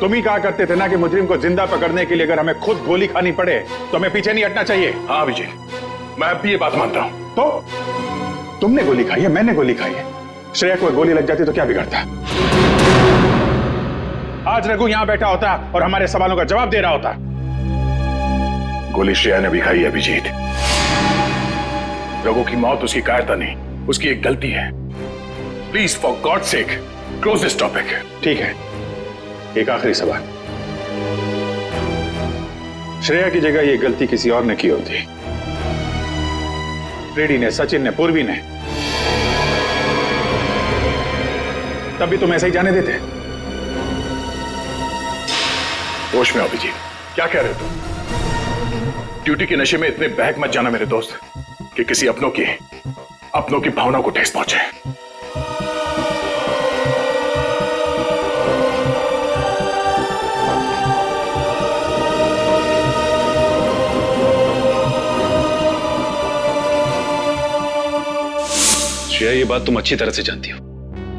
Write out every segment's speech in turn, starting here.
तुम ही कहा करते थे ना कि मुजरिम को जिंदा पकड़ने के लिए अगर हमें खुद गोली खानी पड़े तो हमें पीछे नहीं हटना चाहिए। हाँ अभिजीत, मैं अब भी ये बात मानता हूं। तो तुमने गोली खाई है, मैंने गोली खाई है। श्रेया को गोली लग जाती तो क्या बिगड़ता? आज रघु यहां बैठा होता और हमारे सवालों का जवाब दे रहा होता। गोली श्रेया ने भी खाई है अभिजीत। रघु की मौत उसकी कायरता नहीं, उसकी एक गलती है। Please for God sake close this topic. ठीक है, एक आखिरी सवाल। श्रेया की जगह ये गलती किसी और ने की होती, रेड्डी ने, सचिन ने, पूर्वी ने, तब भी तुम ऐसे ही जाने देते? होश में अभिजीत, क्या कह रहे हो तुम? ड्यूटी के नशे में इतने बहक मत जाना मेरे दोस्त कि किसी अपनों की भावनाओं को ठेस पहुंचे। श्रेया, ये बात तुम अच्छी तरह से जानती हो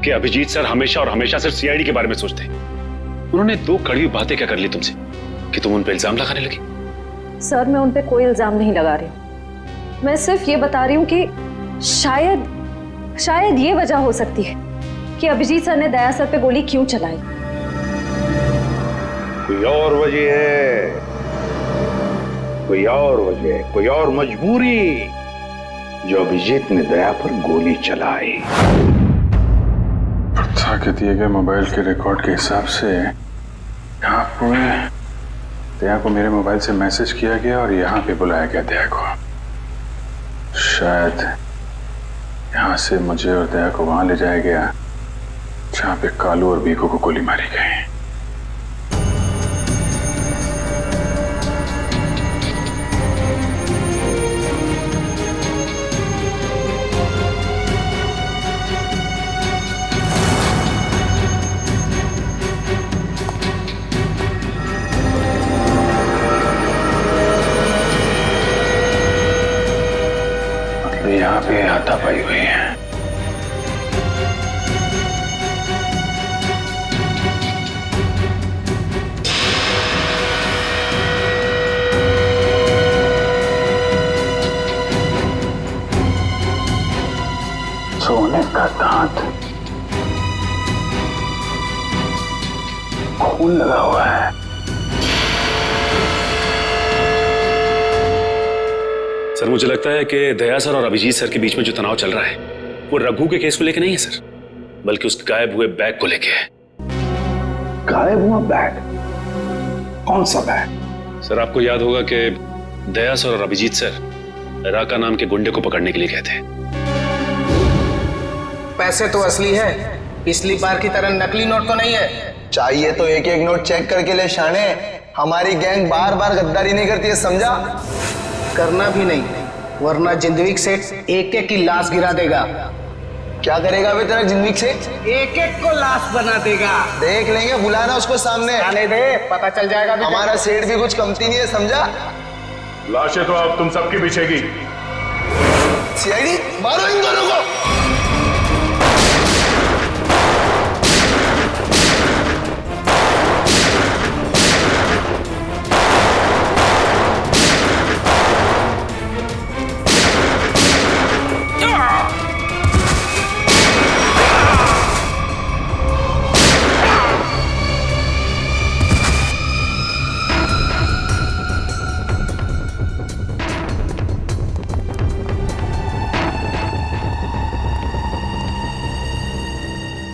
कि अभिजीत सर हमेशा और हमेशा सिर्फ सीआईडी के बारे में सोचते हैं। उन्होंने दो कड़वी बातें क्या कर ली तुमसे कि तुम उन पे इल्जाम लगाने लगी? सर, मैं उन पे कोई इल्जाम नहीं लगा रही हूँ। मैं सिर्फ ये बता रही हूँ कि शायद ये वजह हो सकती है कि अभिजीत सर ने दया सर पे गोली क्यों चलाई। कोई और वजह है, कोई और वजह, कोई और मजबूरी जो अभिजीत ने दया पर गोली चलाई। प्रथा के दिए गए मोबाइल के रिकॉर्ड के हिसाब से यहाँ पर दया को मेरे मोबाइल से मैसेज किया गया और यहाँ पे बुलाया गया दया को। शायद यहाँ से मुझे और दया को वहां ले जाया गया जहाँ पे कालू और बीकू को गोली मारी गई। यहाँ पे हाथापाई हुई है। सोने का दांत, खून लगा हुआ है। सर, मुझे लगता है कि दया सर और अभिजीत सर के बीच में जो तनाव चल रहा है वो रघु के केस को लेके नहीं है सर, बल्कि उस गायब हुए बैग को लेके है। गायब हुआ बैग? कौन सा बैग? सर, आपको याद होगा कि दया सर और अभिजीत सर राका नाम के गुंडे को पकड़ने के लिए गए थे। पैसे तो असली है, पिछली बार की तरह नकली नोट तो नहीं है। चाहिए तो एक एक नोट चेक करके ले शाने। हमारी गैंग बार बार गद्दारी नहीं करती है, समझा? करना भी नहीं, वरना जिंदगी सेठ एक एक की लाश गिरा देगा। क्या करेगा बे तेरा जिंदगी से? एक एक को लाश बना देगा। देख लेंगे, बुलाना उसको सामने। आने दे, पता चल जाएगा। हमारा सेठ भी कुछ कमती नहीं है, समझा? लाशें तो अब तुम सबके पीछे की। सीआईडी, मारो इन दोनों को।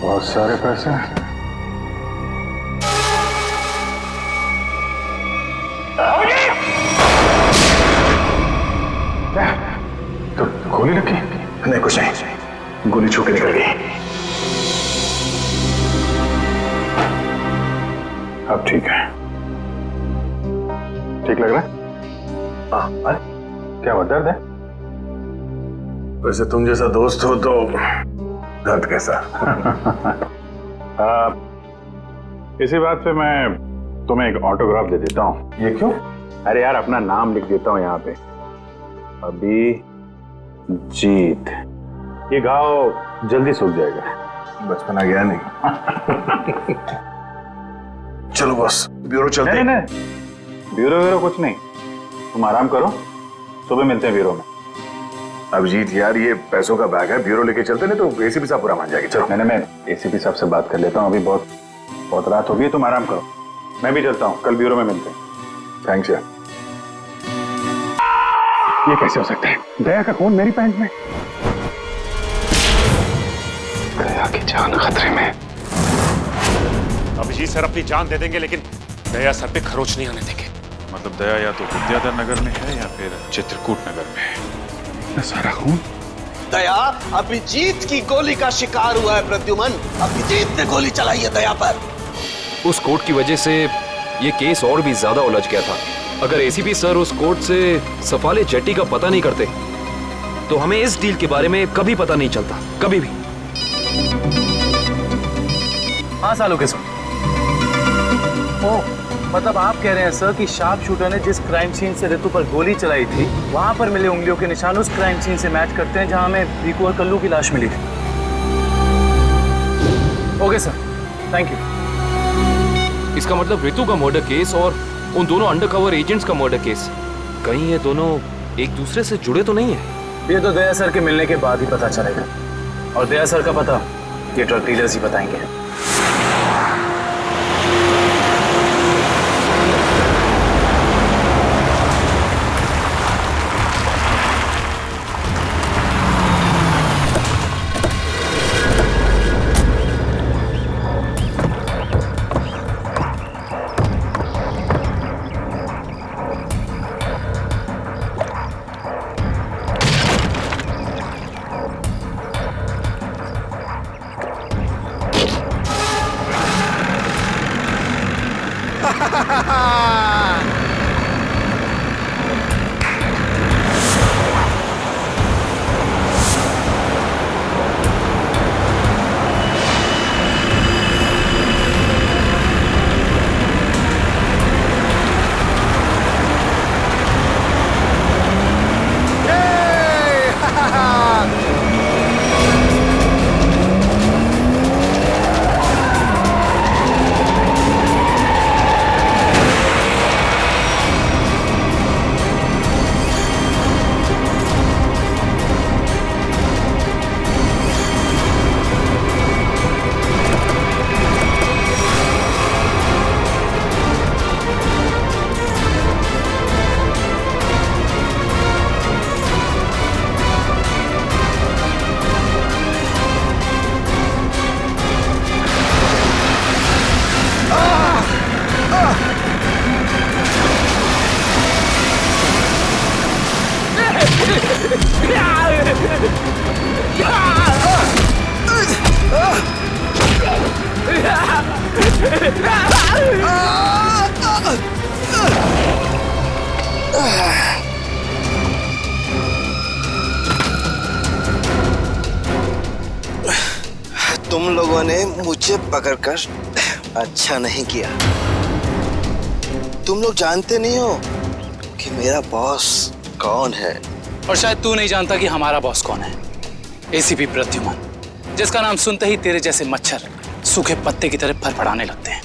बहुत सारे पैसे। क्या? तो गोली लगी? नहीं, कुछ नहीं, गोली छू के निकल गई। अब ठीक है, ठीक लग रहा है? हाँ, क्या हुआ, दर्द है? वैसे तुम जैसा दोस्त हो तो दर्द कैसा? इसी बात पे मैं तुम्हें एक ऑटोग्राफ दे देता हूँ। ये क्यों? अरे यार, अपना नाम लिख देता हूँ यहाँ पे, अभिजीत। ये घाव जल्दी सूख जाएगा। बचपना गया नहीं। चलो बॉस, ब्यूरो चलते हैं। नहीं, ब्यूरो व्यूरो कुछ नहीं, तुम आराम करो, सुबह मिलते हैं ब्यूरो में। अभिजीत यार, ये पैसों का बैग है, ब्यूरो लेके चलते नहीं तो एसीपी साहब बुरा मान जाएंगे। चलो। नहीं, मैं एसीपी साहब से बात कर लेता हूँ, अभी बहुत रात हो गई, तुम आराम करो, मैं भी चलता हूँ, कल ब्यूरो में मिलते हैं। थैंक्स यार। ये कैसे हो सकता है? दया का खून मेरी पैंट में। दया की जान खतरे में। अभिजीत सर अपनी जान दे देंगे लेकिन दया सर पे खरोच नहीं आने देंगे। मतलब दया या तो विद्याधर नगर में है या फिर चित्रकूट नगर में है। सारा खून दया अभिजीत की गोली का शिकार हुआ है। प्रद्युमन, अभिजीत ने गोली चलाई है दया पर। उस कोर्ट की वजह से ये केस और भी ज्यादा उलझ गया था। अगर एसीपी सर उस कोर्ट से सफाले जेट्टी का पता नहीं करते तो हमें इस डील के बारे में कभी पता नहीं चलता, कभी भी। हाँ सालों के सर। ओ, मतलब आप कह रहे हैं सर कि शार्प शूटर ने जिस क्राइम सीन से रितु पर गोली चलाई थी वहां पर मिले उंगलियों के निशान उस क्राइम सीन से मैच करते हैं जहां हमें रिकू और कल्लू की लाश मिली थी। Okay sir, thank you. इसका मतलब रितु का मर्डर केस और उन दोनों अंडरकवर एजेंट्स का मर्डर केस, कहीं ये दोनों एक दूसरे से जुड़े तो नहीं है? ये तो दया सर के मिलने के बाद ही पता चलेगा, और दया सर का पता ये ड्रग डीलर्स ही बताएंगे। तुम लोगों ने मुझे पकड़कर अच्छा नहीं किया। तुम लोग जानते नहीं हो कि मेरा बॉस कौन है। और शायद तू नहीं जानता कि हमारा बॉस कौन है। एसीपी प्रद्युमन, जिसका नाम सुनते ही तेरे जैसे मच्छर सूखे पत्ते की तरह फड़फड़ाने लगते हैं।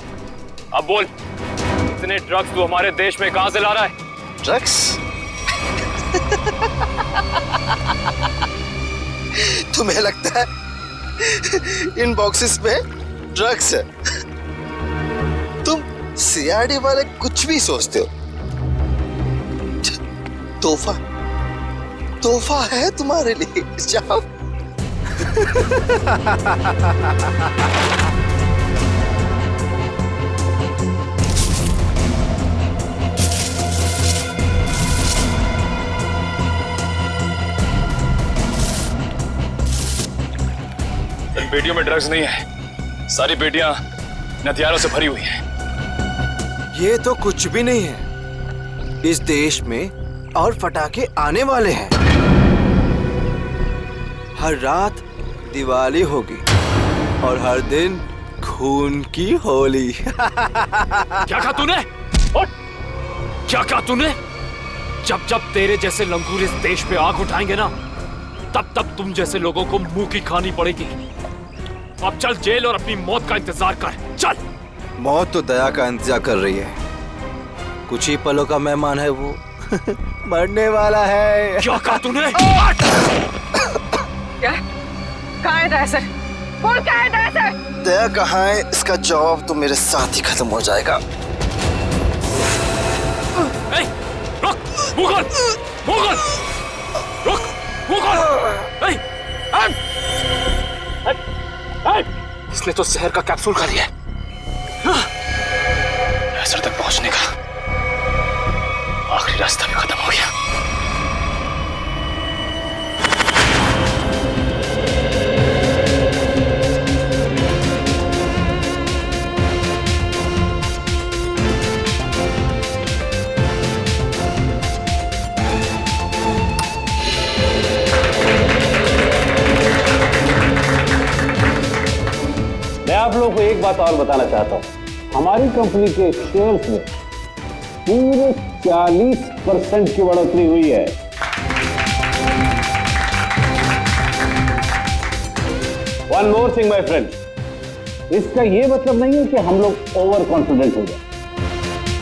अब बोल, इतने ड्रग्स तू हमारे देश में कहां से ला रहा है? ड्रग्स? तुम्हें लगता है इन बॉक्सेस में ड्रग्स है? तुम सीआरडी वाले कुछ भी सोचते हो। तोहफा है तुम्हारे लिए, जाओ। इन पेटियों में ड्रग्स नहीं है, सारी पेटियां हथियारों से भरी हुई हैं। ये तो कुछ भी नहीं है। इस देश में और पटाखे आने वाले हैं। हर रात दिवाली होगी और हर दिन खून की होली। क्या कहा तूने? क्या कहा तूने? जब जब तेरे जैसे लंगूर इस देश पे आग उठाएंगे ना, तब तब तुम जैसे लोगों को मुंह की खानी पड़ेगी। अब चल जेल और अपनी मौत का इंतजार कर, चल। मौत तो दया का इंतजार कर रही है। कुछ ही पलों का मेहमान है वो। मरने वाला है। क्या कहा तूने? क्या? कहाँ है दया सर? बोल क्या है दया सर? दया कहाँ है इसका जवाब तो मेरे साथ ही खत्म हो जाएगा। रुक! मुगल! मुगल! रुक! मुगल! इसने तो जहर का कैप्सूल खा लिया है। असर तक पहुंचने का आखिरी रास्ता भी खत्म हो गया। मैं आप लोगों को एक बात और बताना चाहता हूं। हमारी कंपनी के शेयर्स में पूरे 40% की बढ़ोतरी हुई है। One more thing my friend, इसका यह मतलब नहीं है कि हम लोग ओवर कॉन्फिडेंट हो जाए।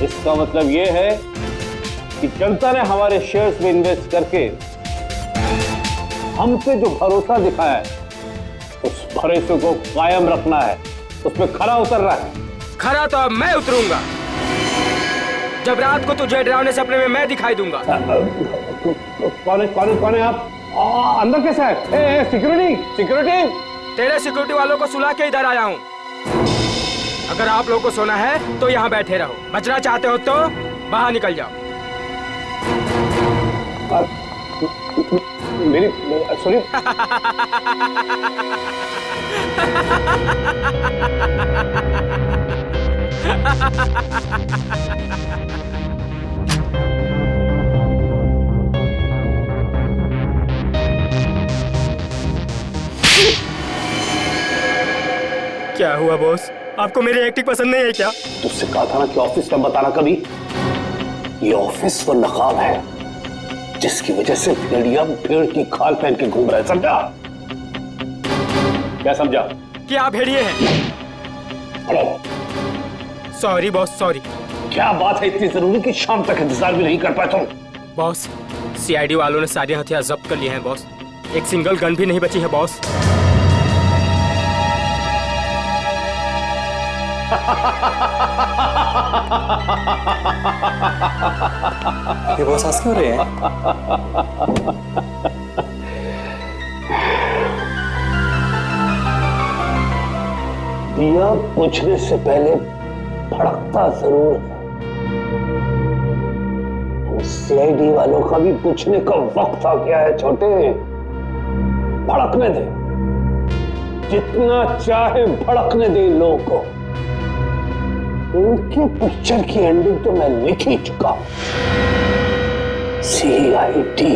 इसका मतलब यह है कि जनता ने हमारे शेयर्स में इन्वेस्ट करके हम पे जो भरोसा दिखाया है उस भरोसे को कायम रखना है, उसमें खरा उतरना है। खरा तो अब मैं उतरूंगा जब रात को तुझे डरावने सपने में मैं दिखाई दूंगा। कौन है आप? अंदर कैसे है? Security security. तेरे सिक्योरिटी वालों को सुला के इधर आया हूँ। अगर आप लोगों को सोना है तो यहाँ बैठे रहो, बचना चाहते हो तो बाहर निकल जाओ। मेरी सुनिए। क्या हुआ बॉस? आपको मेरी एक्टिंग पसंद नहीं है क्या? तुझसे कहा था ना कि ऑफिस में बताना कभी। ये ऑफिस वो नकाब है जिसकी वजह से भेड़िया भेड़ की खाल पहन के घूम रहा है, समझा? क्या समझा? कि आप भेड़िए हैं। Sorry boss, sorry. क्या बात है इतनी जरूरी कि शाम तक इंतजार भी नहीं कर पाए तुम? बॉस, सीआईडी वालों ने सारे हथियार जब्त कर लिए हैं बॉस। एक सिंगल गन भी नहीं बची है बॉस। ये बॉस हंस क्यों रहे हैं? दिया बुझने से पहले भड़कता जरूर है। सीआईडी वालों का भी बुझने का वक्त आ गया है छोटे। भड़कने दे, जितना चाहे भड़कने दे इन लोगों को। उनकी पिक्चर की एंडिंग तो मैं लिख ही चुका हूं। सीआईडी।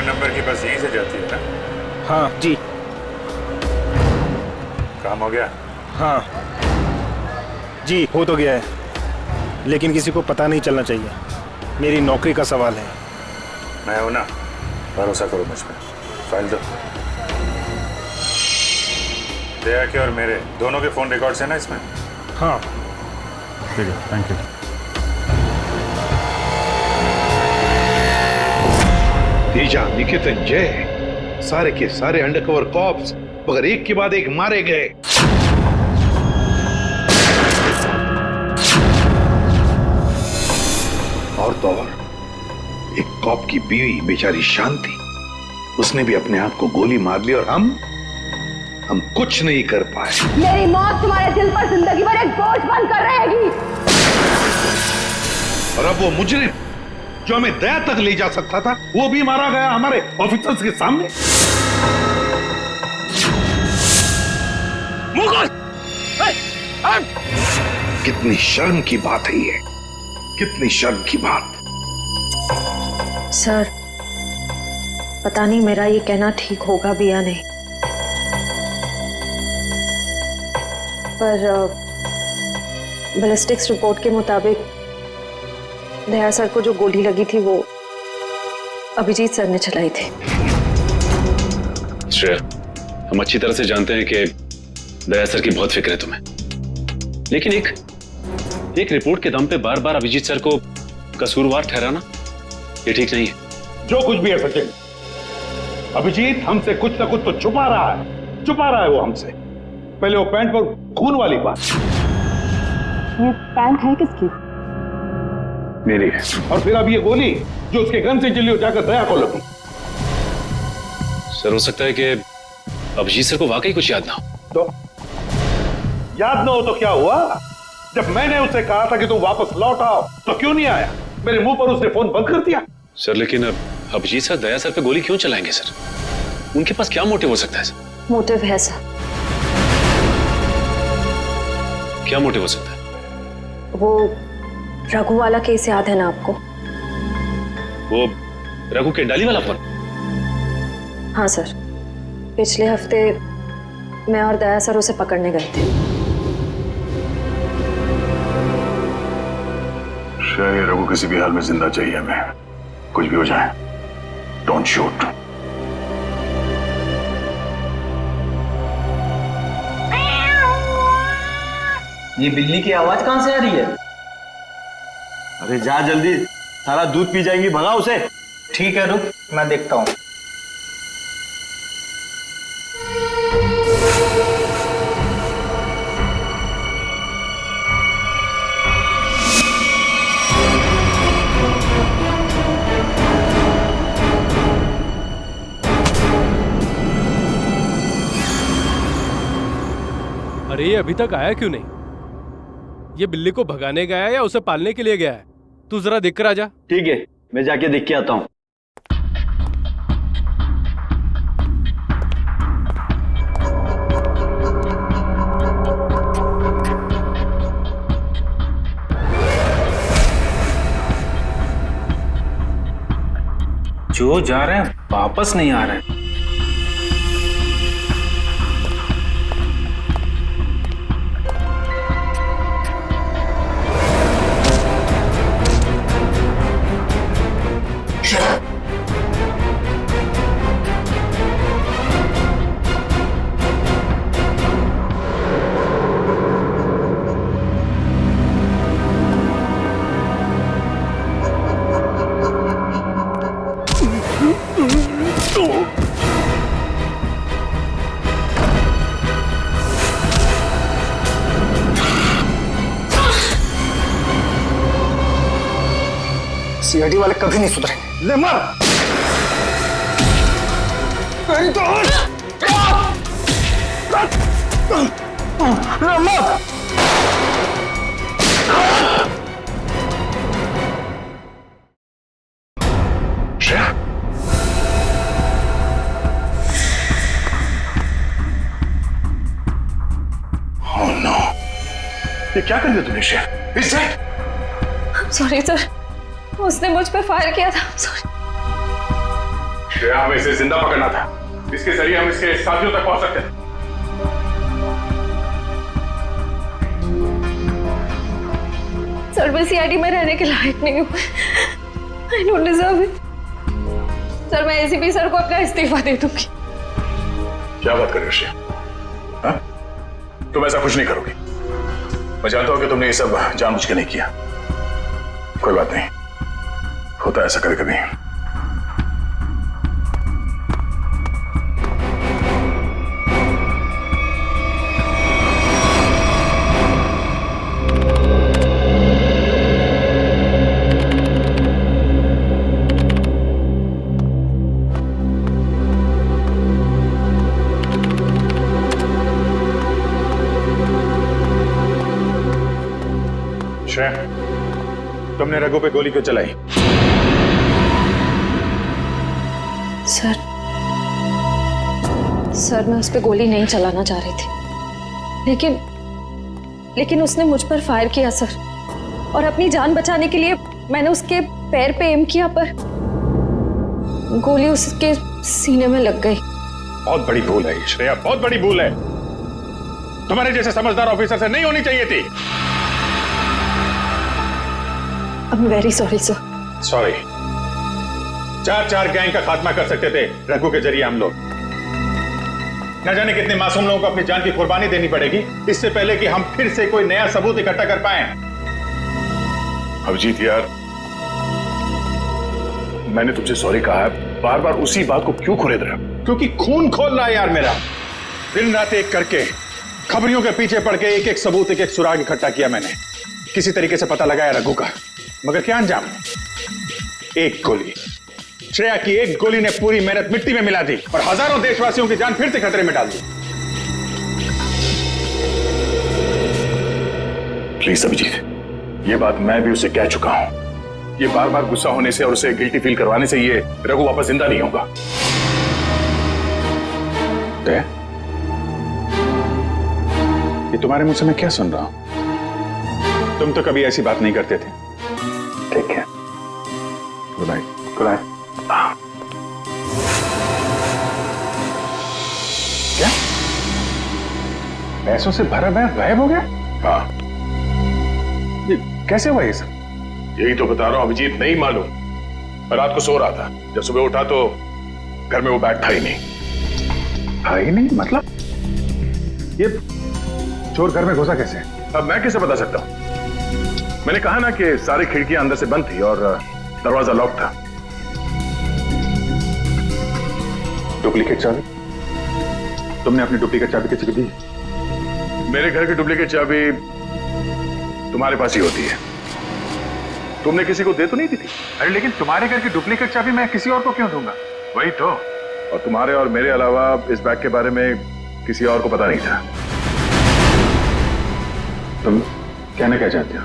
नंबर की बस यहीं से जाती है ना? हाँ जी। काम हो गया? हाँ जी, हो तो गया है, लेकिन किसी को पता नहीं चलना चाहिए। मेरी नौकरी का सवाल है। मैं हूं ना, भरोसा करो मुझ पे। फाइल दो। दया के और मेरे दोनों के फोन रिकॉर्ड्स हैं ना इसमें? हाँ ठीक है, थैंक यू। तेजा, निकेतन, जय, सारे के सारे अंडरकवर कॉप्स मगर एक के बाद एक मारे गए। और तो और एक कॉप की बीवी बेचारी शांति, उसने भी अपने आप को गोली मार ली और हम कुछ नहीं कर पाए। मेरी मौत तुम्हारे दिल पर जिंदगी भर एक बोझ बनकर रहेगी। और अब वो मुजरिम जो हमें दया तक ले जा सकता था, वो भी मारा गया हमारे ऑफिसर्स के सामने। मुगल! कितनी शर्म की बात है ये, कितनी शर्म की बात। सर, पता नहीं मेरा ये कहना ठीक होगा भी या नहीं, पर बैलिस्टिक्स रिपोर्ट के मुताबिक दया सर को जो गोली लगी थी वो अभिजीत सर ने चलाई थी। श्रेया, हम अच्छी तरह से जानते हैं कि दया सर की बहुत फिक्र है तुम्हें, लेकिन एक रिपोर्ट के दम पे बार बार अभिजीत सर को कसूरवार ठहराना ये ठीक नहीं है। जो कुछ भी है सचिन, अभिजीत हमसे कुछ ना कुछ तो छुपा रहा है वो हमसे। पहले वो पैंट पर खून वाली बात। ये पैंट है किसकी? मेरी है। और फिर अब ये गोली जो उसके गन से चली हो जाकर दया को लगी। सर, हो सकता है कि अभिजीत सर को वाकई कुछ याद ना हो। तो याद ना हो तो क्या हुआ? जब मैंने उसे कहा था कि तुम वापस लौट आओ तो क्यों नहीं आया? मेरे मुंह पर उसने फोन बंद कर दिया। सर, लेकिन अब अभिजीत सर दया सर पे गोली क्यों चलाएंगे सर? उनके पास क्या मोटिव हो सकता है सर? मोटिव है सर। क्या मोटिव हो सकता है? वो रघु वाला केस याद है ना आपको? वो रघु के डाली वाला फोन? हाँ सर, पिछले हफ्ते मैं और दया सर उसे पकड़ने गए थे। शायद रघु किसी भी हाल में जिंदा चाहिए हमें, कुछ भी हो जाए। Don't shoot. ये बिल्ली की आवाज कहां से आ रही है? अरे जा जल्दी, सारा दूध पी जाएंगी, भगा उसे। ठीक है, रुक मैं देखता हूँ। अरे ये अभी तक आया क्यों नहीं? ये बिल्ली को भगाने गया है या उसे पालने के लिए गया है? तू जरा देख कर आ जा। ठीक है, मैं जाके देख के आता हूँ। जो जा रहे हैं वापस नहीं आ रहे हैं। सीआईडी वाले कभी नहीं सुधरेंगे। ले मर। श्रेया, ओह नो, ये क्या कर दिया तुमने श्रेया? इस सॉरी सर, उसने मुझ पे फायर किया था। सॉरी। श्रेया, हमें इसे जिंदा पकड़ना था। इसके जरिए हम इसके साथियों तक पहुंच सकते थे। सर, मैं सीआईडी में रहने के लायक नहीं हूँ। I don't deserve it। Sir, मैं एसीपी सर को अपना इस्तीफा दे दूंगी। क्या बात कर रहे हो श्रेया? हाँ? तुम ऐसा कुछ नहीं करोगी। मैं जानता हूं कि तुमने ये सब जानबूझ के नहीं किया। कोई बात नहीं, होता है ऐसा कभी कभी। श्रेया, तुमने रघु पे गोली क्यों चलाई? सर, मैं उस पर गोली नहीं चलाना चाह रही थी, लेकिन उसने मुझ पर फायर किया सर, और अपनी जान बचाने के लिए मैंने उसके पैर पे एम किया, पर गोली उसके सीने में लग गई। बहुत बड़ी भूल है श्रेया, बहुत बड़ी भूल है। तुम्हारे जैसे समझदार ऑफिसर से नहीं होनी चाहिए थी। I am very sorry sir. Sorry. 4 gang का खात्मा कर सकते थे रघु के जरिए हम लोग। न जाने कितने मासूम लोगों को अपनी जान की कुर्बानी देनी पड़ेगी इससे पहले कि हम फिर से कोई नया सबूत इकट्ठा कर पाए। अभिजीत यार, मैंने तुमसे सॉरी कहा है, बार बार उसी बात को क्यों खुरेद रहे हो? क्योंकि खून खोल रहा है यार मेरा। दिन रात एक करके खबरियों के पीछे पड़ के एक सबूत, एक सुराग इकट्ठा किया मैंने। किसी तरीके से पता लगाया रघु का, मगर क्या अंजाम? एक गोली, श्रेया की एक गोली ने पूरी मेहनत मिट्टी में मिला दी और हजारों देशवासियों की जान फिर से खतरे में डाल दी। प्लीज अभिजीत, ये बात मैं भी उसे कह चुका हूं। ये बार बार गुस्सा होने से और उसे गिल्टी फील करवाने से ये रघु वापस जिंदा नहीं होगा। ये तुम्हारे मुंह से मैं क्या सुन रहा हूं? तुम तो कभी ऐसी बात नहीं करते थे। ठीक है, गुड नाइट। Good night. क्या पैसों से भरा बैग गायब हो गया? हाँ। ये कैसे हुआ ये सब? यही तो बता रहा हूं अभिजीत, नहीं मालूम। रात को सो रहा था, जब सुबह उठा तो घर में वो बैग था ही नहीं। था ही नहीं मतलब? ये चोर घर में घुसा कैसे? अब मैं कैसे बता सकता हूं? मैंने कहा ना कि सारी खिड़कियां अंदर से बंद थी और दरवाजा लॉक था। डुप्लीकेट चाबी? तुमने अपनी डुप्लीकेट चाबी किसी को दी? मेरे घर की डुप्लीकेट चाबी तुम्हारे पास ही होती है। तुमने किसी को दे तो नहीं दी थी? अरे लेकिन तुम्हारे घर की डुप्लीकेट चाबी मैं किसी और को क्यों दूंगा? वही तो। और तुम्हारे और मेरे अलावा इस बैग के बारे में किसी और को पता नहीं था। तुम कहना क्या चाहते हो?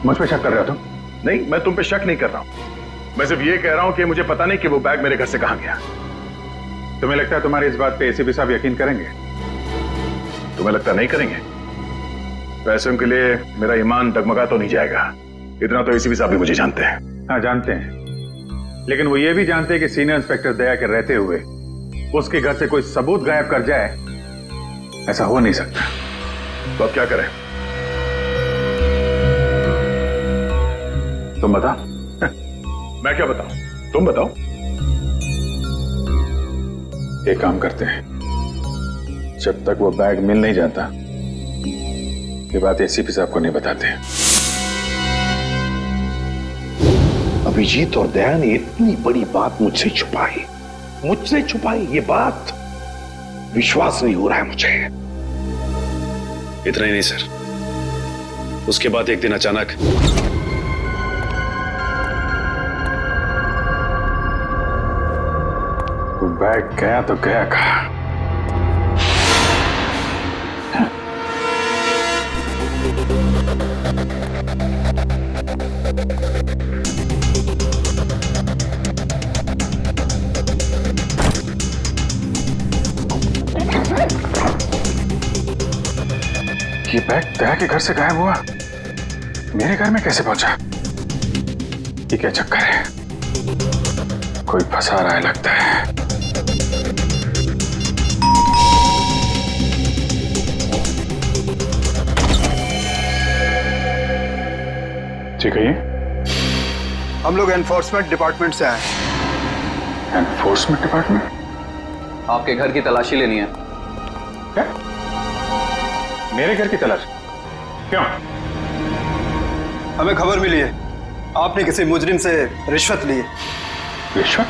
मुझ पे शक कर रहे हो तुम? नहीं, मैं तुम पे शक नहीं कर रहा हूं। मैं सिर्फ ये कह रहा हूं कि मुझे पता नहीं कि वो बैग मेरे घर से कहां गया। तुम्हें लगता है तुम्हारी इस बात पे एसीपी साहब यकीन करेंगे? तुम्हें लगता नहीं करेंगे? पैसों के लिए मेरा ईमान डगमगा तो नहीं जाएगा। इतना तो एसीपी साहब भी मुझे जानते हैं। हाँ जानते हैं, लेकिन वो ये भी जानते हैं कि सीनियर इंस्पेक्टर दया के रहते हुए उसके घर से कोई सबूत गायब कर जाए, ऐसा हो नहीं सकता। तो अब क्या करें? तुम बताओ। मैं क्या बताऊं? तुम बताओ। एक काम करते हैं, जब तक वो बैग मिल नहीं जाता ये बात एसीपी साहब को नहीं बताते। अभिजीत और दया ने इतनी बड़ी बात मुझसे छुपाई, ये बात विश्वास नहीं हो रहा है मुझे। इतना ही नहीं सर, उसके बाद एक दिन अचानक बैग गया तो गया कहाँ? ये बैग दया के घर से गायब हुआ, मेरे घर में कैसे पहुंचा? ये क्या चक्कर है? कोई फंसा रहा है लगता है। ठीक है, ये हम लोग एनफोर्समेंट डिपार्टमेंट से आए हैं। Enforcement department? आपके घर की तलाशी लेनी है। क्या? मेरे घर की तलाश? क्यों? हमें खबर मिली है आपने किसी मुजरिम से रिश्वत ली है। रिश्वत?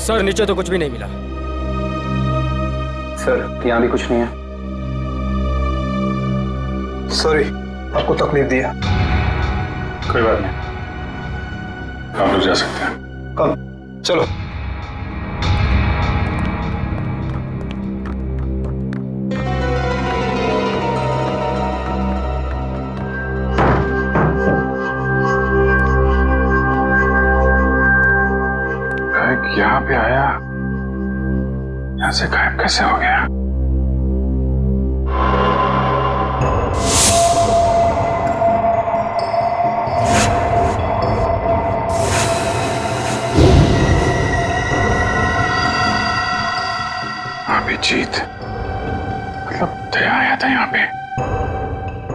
सर नीचे तो कुछ भी नहीं मिला। सर यहाँ भी कुछ नहीं है। सॉरी आपको तकलीफ दिया। कोई बात नहीं, आप लोग जा सकते हैं। कम चलो। यहाँ पे आया, यहाँ से गायब कैसे हो गया? अभिजीत, मतलब दया आया था यहाँ पे।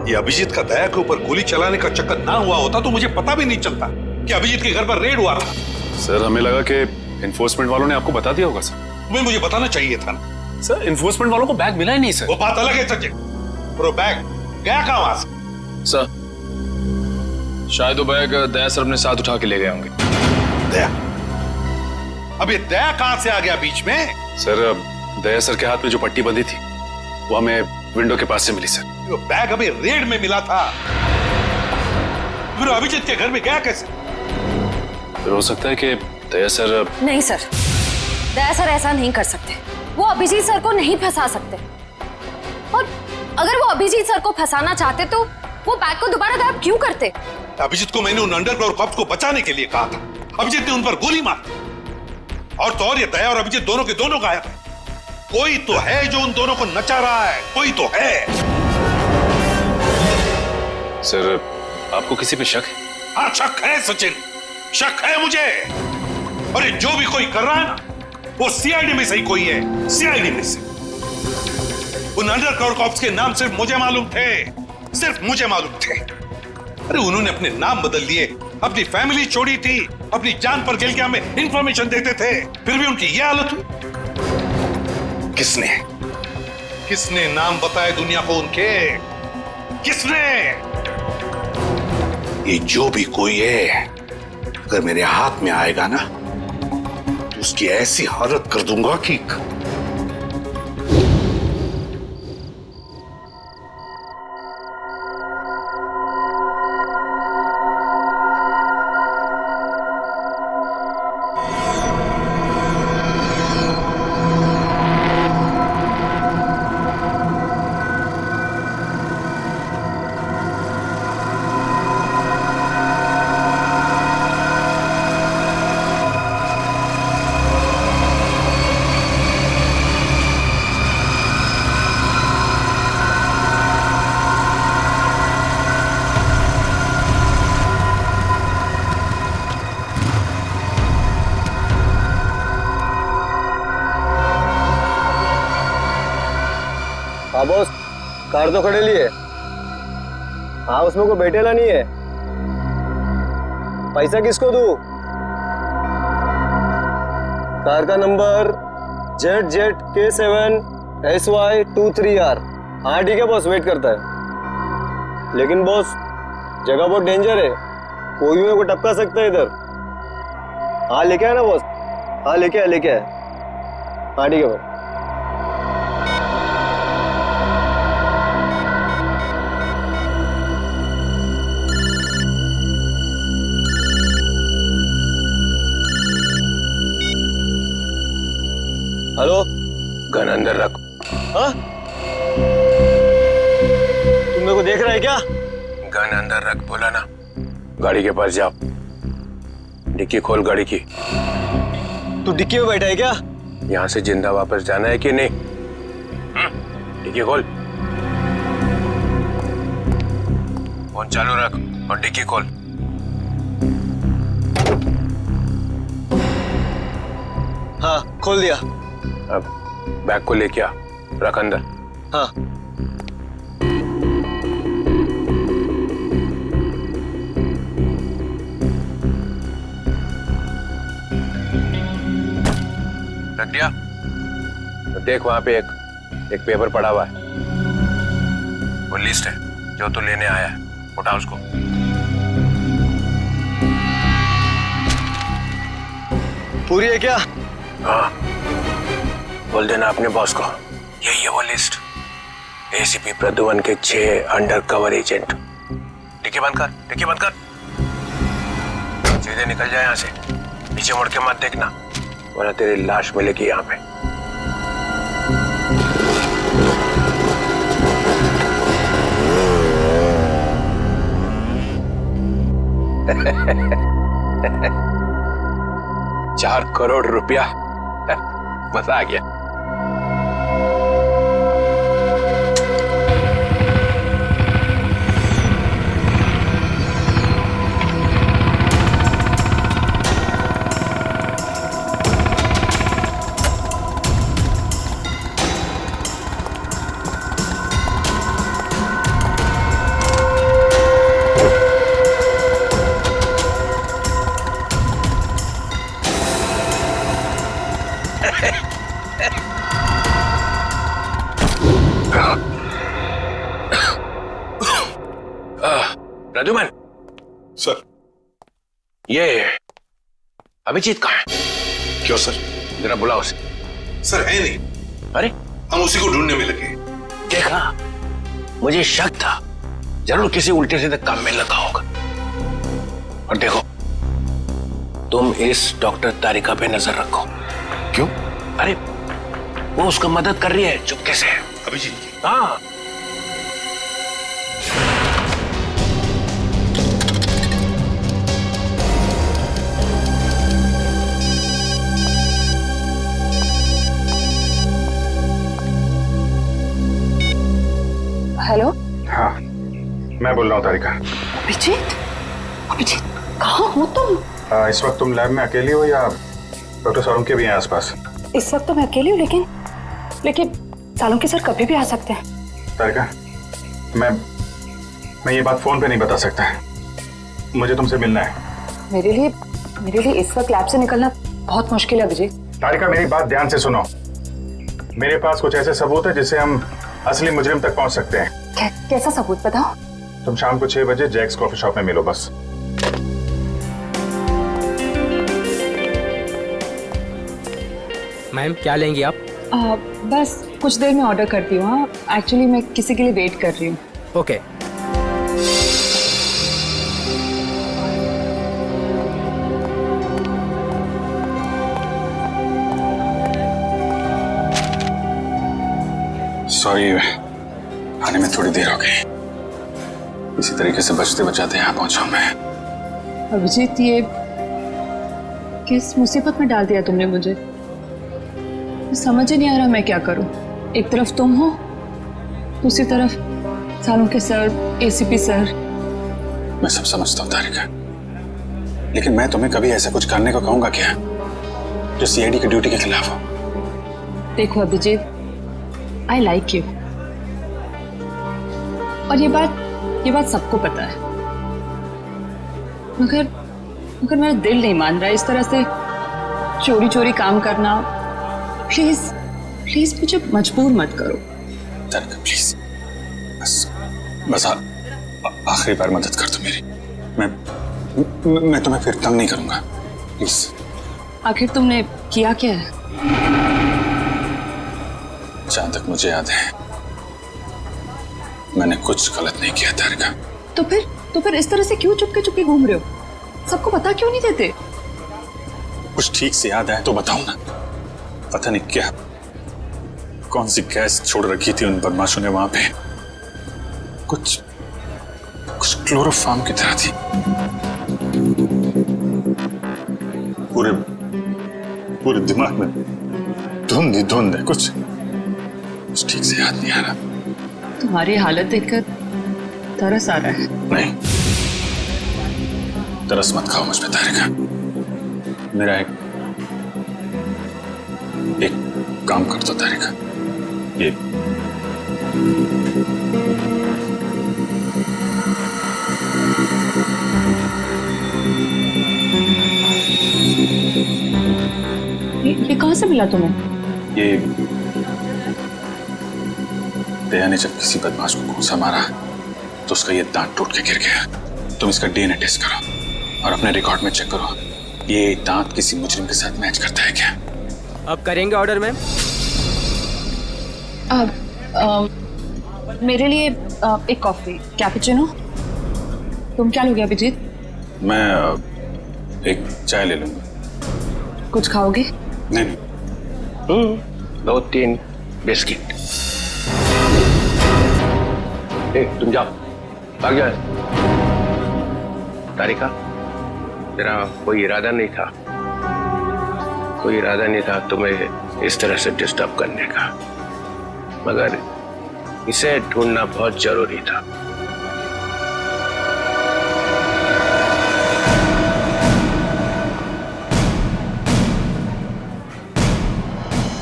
ये अभिजीत का दया के ऊपर गोली चलाने का चक्कर ना हुआ होता तो मुझे पता भी नहीं चलता कि अभिजीत के घर पर रेड हुआ था। सर हमें लगा कि एनफोर्समेंट वालों ने आपको बता दिया होगा सर। तुम्हें मुझे बताना चाहिए था ना। सर एनफोर्समेंट वालों को बैग मिला ही नहीं सर। वो बात अलग है सचिन, पर वो बैग गया कहां वहां से? सर शायद वो बैग दया सर अपने साथ उठा के ले गए होंगे। दया? अब ये दया कहां से आ गया बीच में? सर दया सर के हाथ में जो पट्टी बंधी थी वो हमें विंडो के पास से मिली सर। वो बैग हमें रेड में मिला था, फिर अभिजीत के घर में गया कैसे? फिर हो सकता है कि दया सर। नहीं सर, दया सर ऐसा नहीं कर सकते। वो अभिजीत सर को नहीं फंसा सकते, और अगर वो अभिजीत सर को फंसाना चाहते तो वो बैग को दोबारा गायब क्यों करते? अभिजीत को मैंने उन अंडरग्राउंड कॉप्स को बचाने के लिए कहा था, अभिजीत ने उन पर गोली मारी। और तो और ये दया और अभिजीत दोनों के दोनों गायब है। कोई तो है जो उन दोनों को नचा रहा है, कोई तो है। सर आपको किसी पे शक है? हाँ शक है सचिन, शक है मुझे। अरे जो भी कोई कर रहा है ना, वो सीआईडी में से ही कोई है, सीआईडी में से। उन अंडरग्राउंड कॉप्स के नाम सिर्फ मुझे मालूम थे, सिर्फ मुझे मालूम थे। अरे उन्होंने अपने नाम बदल लिए, अपनी फैमिली छोड़ी थी, अपनी जान पर खेल के हमें इंफॉर्मेशन देते थे, फिर भी उनकी ये हालत हुई। किसने किसने नाम बताए दुनिया को उनके? किसने? ये जो भी कोई है, अगर मेरे हाथ में आएगा ना तो उसकी ऐसी हालत कर दूंगा कि हाँ बॉस, कार तो खड़े लिए। हाँ उसमें कोई बैठेला नहीं है। पैसा किसको दूं? कार का नंबर ZZK7SY23R। हाँ ठीक है बॉस, वेट करता है। लेकिन बॉस जगह बहुत डेंजर है, कोई भी मेरे को टपका सकता है इधर। हाँ लेके आया ना बॉस? हाँ लेके आया। हाँ ठीक है बॉस। हेलो, गन अंदर रख। हाँ? तुम मेरे को देख रहा है क्या? गन अंदर रख बोला ना। गाड़ी के पास जाओ, डिक्की खोल गाड़ी की। तू डिक्की में बैठा है क्या? यहाँ से जिंदा वापस जाना है कि नहीं? डिक्की खोल, फोन चालू रख और डिक्की खोल। हाँ खोल दिया। अब बैग को लेके आ, रख अंदर। हाँ। रख दिया? तो देख वहां पे एक पेपर पड़ा हुआ है, वो लिस्ट है जो तू लेने आया है, उठा उसको। पूरी है क्या? हाँ, बोल देना अपने बॉस को, यही है वो लिस्ट। एसीपी प्रद्युमन के 6 अंडर कवर एजेंट। डिक्की बंद कर, डिक्की बंद कर। सीधे निकल जाए यहाँ से, पीछे मुड़ के मत देखना, वरना तेरी लाश मिलेगी यहाँ पे। ₹4 करोड़, मजा आ गया। प्रद्युमन सर, ये अभिजीत कहाँ है? क्यों सर? जरा बुलाओ उसे। सर है नहीं। अरे हम उसी को ढूंढने में लगे। देखा, मुझे शक था, जरूर किसी उल्टे सीधे काम में लगा होगा। और देखो, तुम इस डॉक्टर तारिका पे नजर रखो। क्यों? अरे वो उसका मदद कर रही है चुपके से। अभिजीत की? हाँ। हेलो। हाँ, मैं बोल रहा हूँ तारिका। अभिजीत, अभिजीत कहाँ हो तुम? इस वक्त तुम लैब में अकेली हो या डॉक्टर सालुंके भी हैं आसपास? इस वक्त तो मैं अकेली हूँ, लेकिन सालुंके सर कभी भी आ सकते हैं। तारिका, मैं ये बात फोन पे नहीं बता सकता। मुझे तुमसे मिलना है। मेरे लिए इस वक्त लैब से निकलना बहुत मुश्किल है अभिजीत। तारिका, मेरी बात ध्यान से सुनो। मेरे पास कुछ ऐसे सबूत है जिससे हम असली मुजरिम तक पहुंच सकते हैं। कैसा सबूत बताओ? तुम शाम को 6 बजे जैक्स कॉफी शॉप में मिलो बस। मैम क्या लेंगी आप? बस कुछ देर में ऑर्डर करती हूँ। हाँ, एक्चुअली मैं किसी के लिए वेट कर रही हूँ। ओके। सॉरी, आने में थोड़ी देर हो गई। इसी तरीके से बचते बचाते यहाँ पहुंचा मैं। अभिजीत, ये किस मुसीबत में डाल दिया तुमने मुझे? समझ ही नहीं आ रहा मैं क्या करूं। एक तरफ तुम हो, दूसरी तरफ सालुंके सर, एसीपी सर। मैं सब समझता हूँ तारिका, लेकिन मैं तुम्हें कभी ऐसा कुछ करने को कहूंगा क्या जो सीआईडी की ड्यूटी के खिलाफ हो? देखो अभिजीत, आई लाइक यू, और ये बात सबको पता है, मगर मेरा दिल नहीं मान रहा है इस तरह से चोरी चोरी काम करना। प्लीज मुझे मजबूर मत करो। तारिका प्लीज, बस आखिरी बार मदद कर दो मेरी। मैं तुम्हें फिर तंग नहीं करूंगा, प्लीज। आखिर तुमने किया क्या है? जहां तक मुझे याद है मैंने कुछ गलत नहीं किया तारिका। तो फिर इस तरह से क्यों चुपके चुपके घूम रहे हो? सबको पता क्यों नहीं देते? कुछ ठीक से याद आए तो बताओ ना। पता नहीं क्या, कौन सी गैस छोड़ रखी थी उन बदमाशों ने वहां पे। कुछ क्लोरोफॉर्म की तरह थी। पूरे दिमाग में धुंध है। कुछ ठीक से याद नहीं आ रहा। तुम्हारी हालत देखकर तरस आ रहा है। नहीं, तरस मत खाओ मुझ पे तारिका। मेरा एक काम कर दो तारिका। ये कहां से मिला तुम्हें? ये दया ने जब किसी बदमाश को घूंसा मारा तो उसका ये दांत टूट के गिर गया। तुम इसका डीएनए टेस्ट करो और अपने रिकॉर्ड में चेक करो, ये दांत किसी मुजरिम के साथ मैच करता है क्या? अब करेंगे ऑर्डर मैम? मेरे लिए एक कॉफी कैपुचिनो। तुम क्या लोगे अभिजीत? मैं एक चाय ले लूंगा। कुछ खाओगे? नहीं नहीं। 2-3 बिस्किट। तुम जाओ, भाग जाओ। तारिका, तेरा कोई इरादा नहीं था तुम्हें इस तरह से डिस्टर्ब करने का, मगर इसे ढूंढना बहुत जरूरी था।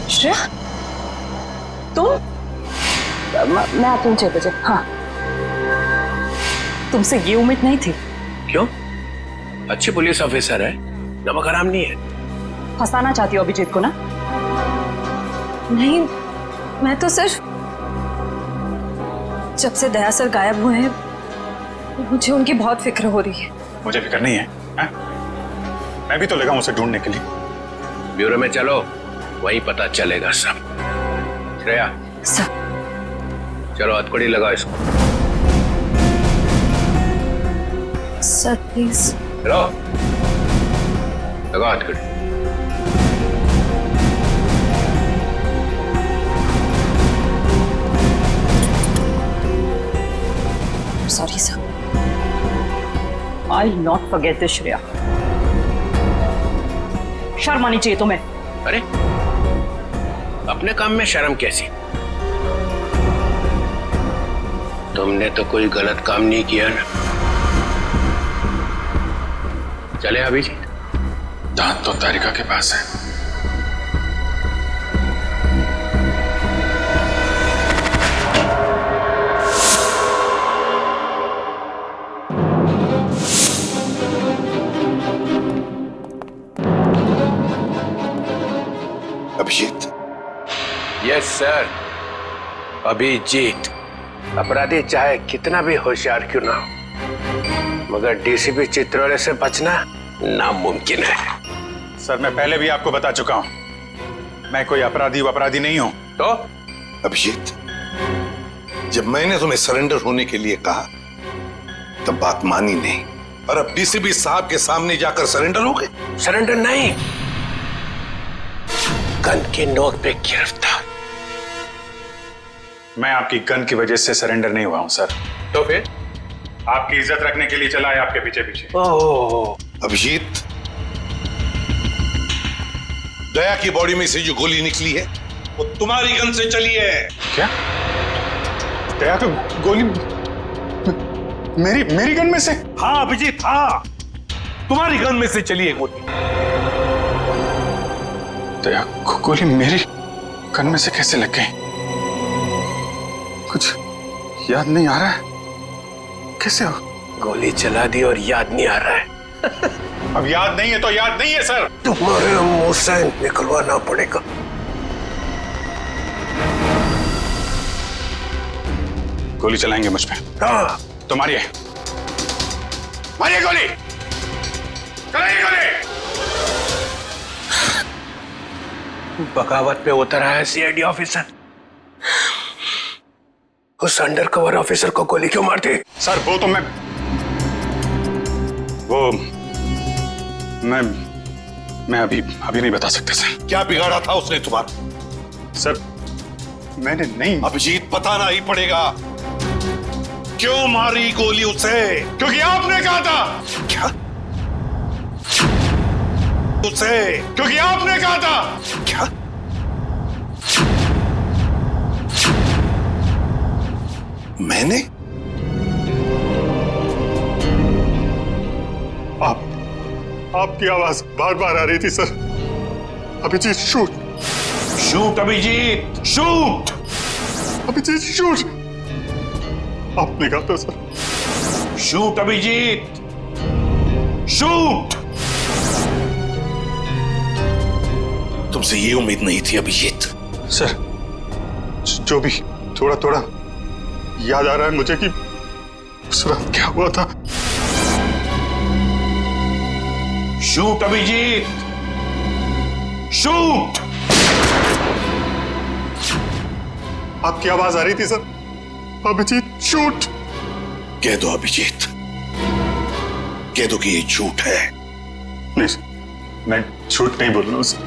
श्रेया, तुम? मैं आती हूँ 6 बजे। हाँ, तुमसे ये उम्मीद नहीं थी। क्यों? अच्छी पुलिस ऑफिसर है, नमक हराम नहीं है। फंसाना चाहती हो अभिजीत को ना? नहीं, मैं तो सिर्फ जब से दया सर गायब हुए हैं मुझे उनकी बहुत फिक्र हो रही है। मुझे फिक्र नहीं है, हा? मैं भी तो लगा हूं उसे ढूंढने के लिए। ब्यूरो में चलो, वहीं पता चलेगा सब। श्रेया, सब चलो हथकड़ी लगाओ इसको। Sir please. चलो लगाओ हथकड़ी। Sorry sir. I not forget this Shreya. शर्म आनी चाहिए तुम्हें। अरे अपने काम में शर्म कैसी? तुमने तो कोई गलत काम नहीं किया ना। चले अभिजीत? दांत तो तारिका के पास है। अभिजीत? Yes sir, Abhijeet. अपराधी चाहे कितना भी होशियार क्यों ना हो, मगर डीसीपी चित्रोले से बचना नामुमकिन है। सर, मैं पहले भी आपको बता चुका हूं, मैं कोई अपराधी नहीं हूं। तो अभिजीत, जब मैंने तुम्हें सरेंडर होने के लिए कहा तब बात मानी नहीं, और अब डीसीपी साहब के सामने जाकर सरेंडर हो गए। सरेंडर नहीं, गन की नोक पे गिरफ्तार। मैं आपकी गन की वजह से सरेंडर नहीं हुआ हूं सर। तो फिर? आपकी इज्जत रखने के लिए चला है आपके पीछे पीछे। ओह अभिजीत, दया की बॉडी में से जो गोली निकली है वो तुम्हारी गन से चली है। क्या? दया तो गोली मेरी गन में से? हाँ अभिजीत, हाँ, तुम्हारी गन में से चली है गोली। दया को गोली मेरी गन में से कैसे लग गई? कुछ याद नहीं आ रहा है। कैसे हो? गोली चला दी और याद नहीं आ रहा है। अब याद नहीं है तो याद नहीं है सर। तुम्हारे मुंह से निकलवाना पड़ेगा। गोली चलाएंगे मुझ पे? हाँ। तो मारिए गोली, चलाइए गोली। बगावत पे उतरा है सीआईडी ऑफिसर। उस अंडर कवर ऑफिसर को गोली क्यों मारते? सर वो तो मैं अभी नहीं बता सकता सर। क्या बिगाड़ा था उसने तुम्हारा? सर मैंने नहीं। अभिजीत, बताना ही पड़ेगा, क्यों मारी गोली उसे? क्योंकि आपने कहा था। क्या? उसे? क्योंकि आपने कहा था। क्या? मैंने? आपकी आवाज बार बार आ रही थी sir. Abhijeet shoot, shoot Abhijeet, shoot Abhijeet shoot. आपने कहा था सर। Shoot Abhijeet, shoot. तुमसे ये उम्मीद नहीं थी अभिजीत। सर जो भी थोड़ा थोड़ा याद आ रहा है मुझे कि उस रात क्या हुआ था। Shoot Abhijeet, shoot. आपकी आवाज आ रही थी सर। अभिजीत झूठ। कह दो अभिजीत, कह दो कि ये झूठ है, प्लीज, मैं झूठ नहीं बोल रहा हूं सर।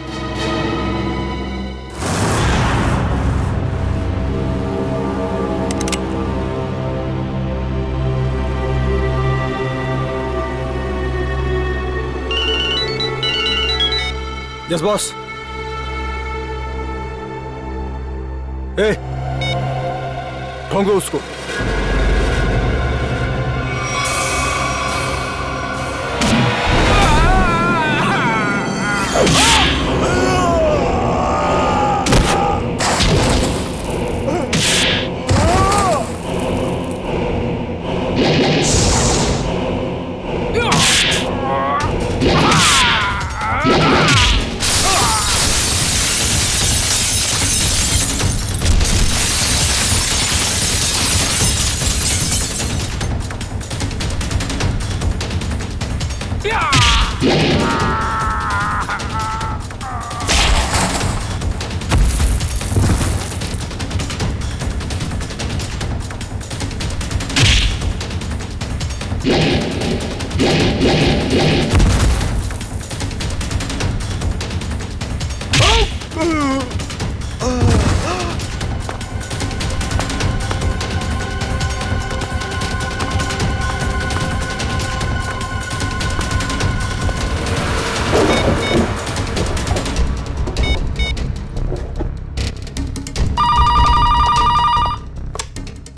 Yes boss. ए, ढूंढो उसको।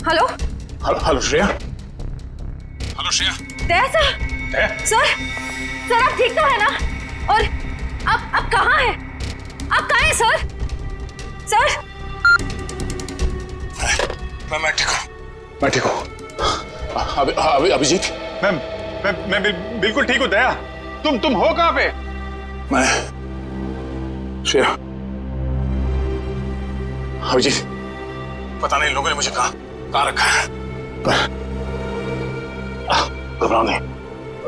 Hello hello Shreya. Hello Shreya. Daya sir, sir आप ठीक तो है ना? और आप कहाँ हैं? आप कहाँ हैं सर? सर मैं ठीक हूँ। अभिजीत। मैं बिल्कुल ठीक हूँ दया। तुम हो कहाँ पे? मैं श्रेया, अभिजीत, पता नहीं लोगों ने मुझे कहाँ रखा है, पर घबराओ नहीं,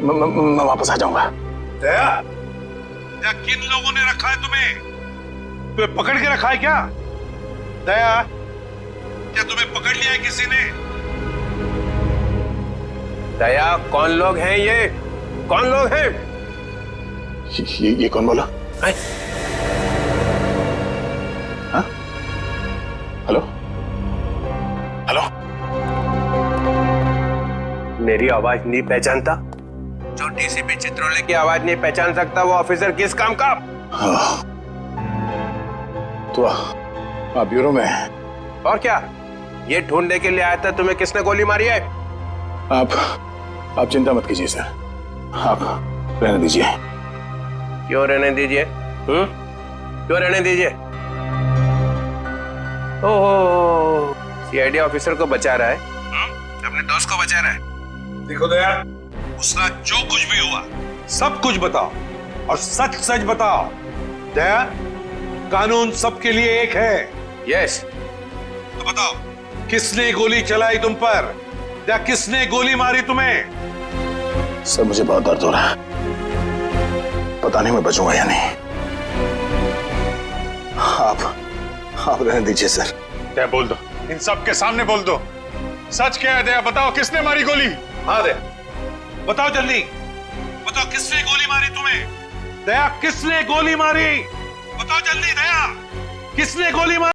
मैं वापस आ जाऊंगा। दया, किन लोगों ने रखा है तुम्हें पकड़ के रखा है क्या? दया, क्या तुम्हें पकड़ लिया है किसी ने? दया, कौन लोग हैं ये? कौन लोग हैं? ये कौन बोला? हाँ? हेलो? मेरी आवाज नहीं पहचानता? जो डीसीपी चित्रोले की आवाज नहीं पहचान सकता वो ऑफिसर किस काम का? हाँ। तो आप ब्यूरो में हैं? और क्या? ये ढूंढने के लिए आया था तुम्हें किसने गोली मारी है? आप चिंता मत कीजिए सर, आप रहने दीजिए। क्यों रहने दीजिए? क्यों रहने दीजिए? ओह, सीआईडी ऑफिसर को बचा रहा है, अपने दोस्त को बचा रहा है। देखो दया, उसका जो कुछ भी हुआ सब कुछ बताओ और सच सच बताओ। दया, कानून सबके लिए एक है। यस। तो बताओ, किसने गोली चलाई तुम पर? या किसने गोली मारी तुम्हें? सर मुझे बहुत दर्द हो रहा है, पता नहीं मैं बचूंगा या नहीं। आप रहने दीजिए सर। दया बोल दो, इन सब के सामने बोल दो, सच क्या है? दया बताओ, किसने मारी गोली? हाँ दया, बताओ जल्दी, बताओ किसने गोली मारी तुम्हें? दया, किसने गोली मारी? बताओ जल्दी दया, किसने गोली मारी?